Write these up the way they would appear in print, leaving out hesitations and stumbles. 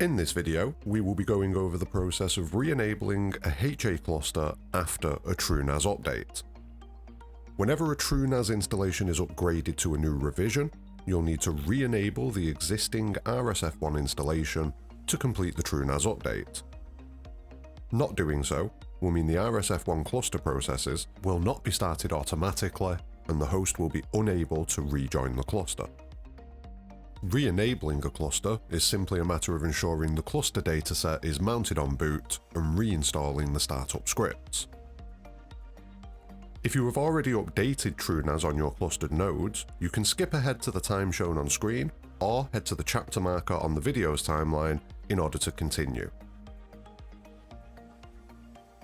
In this video, we will be going over the process of re-enabling a HA cluster after a TrueNAS update. Whenever a TrueNAS installation is upgraded to a new revision, you'll need to re-enable the existing RSF-1 installation to complete the TrueNAS update. Not doing so will mean the RSF-1 cluster processes will not be started automatically, and the host will be unable to rejoin the cluster. Re-enabling a cluster is simply a matter of ensuring the cluster dataset is mounted on boot and reinstalling the startup scripts. If you have already updated TrueNAS on your clustered nodes, you can skip ahead to the time shown on screen or head to the chapter marker on the video's timeline in order to continue.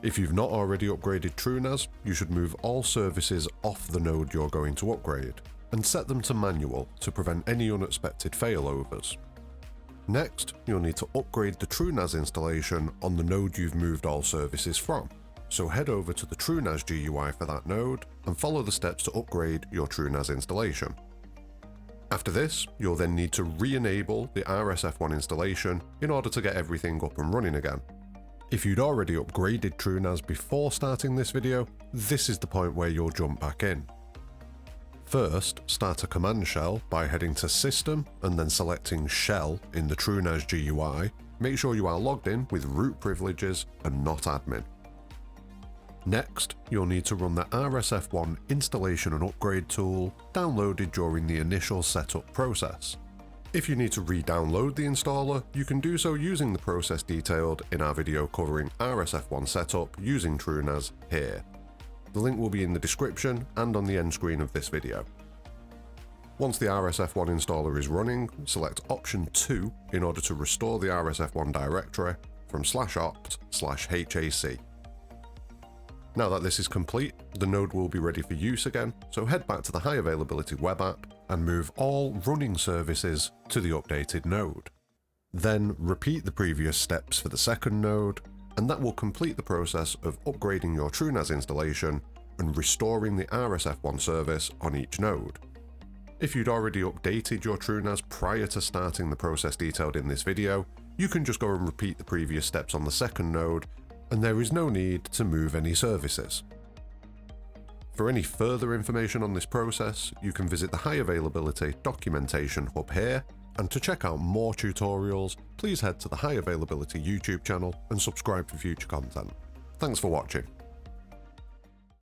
If you've not already upgraded TrueNAS, you should move all services off the node you're going to upgrade and set them to manual to prevent any unexpected failovers. Next, you'll need to upgrade the TrueNAS installation on the node you've moved all services from, so head over to the TrueNAS GUI for that node and follow the steps to upgrade your TrueNAS installation. After this, you'll then need to re-enable the RSF-1 installation in order to get everything up and running again. If you'd already upgraded TrueNAS before starting this video, this is the point where you'll jump back in. First, start a command shell by heading to System and then selecting Shell in the TrueNAS GUI. Make sure you are logged in with root privileges and not admin. Next, you'll need to run the RSF-1 installation and upgrade tool downloaded during the initial setup process. If you need to re-download the installer, you can do so using the process detailed in our video covering RSF-1 setup using TrueNAS here. The link will be in the description and on the end screen of this video. Once the RSF-1 installer is running, select option 2 in order to restore the RSF-1 directory from /opt/HAC. Now that this is complete, the node will be ready for use again, so head back to the High-Availability web app and move all running services to the updated node. Then repeat the previous steps for the second node, and that will complete the process of upgrading your TrueNAS installation and restoring the RSF-1 service on each node. If you'd already updated your TrueNAS prior to starting the process detailed in this video, you can just go and repeat the previous steps on the second node, and there is no need to move any services. For any further information on this process, you can visit the High-Availability documentation hub here, and to check out more tutorials, please head to the High-Availability YouTube channel and subscribe for future content. Thanks for watching.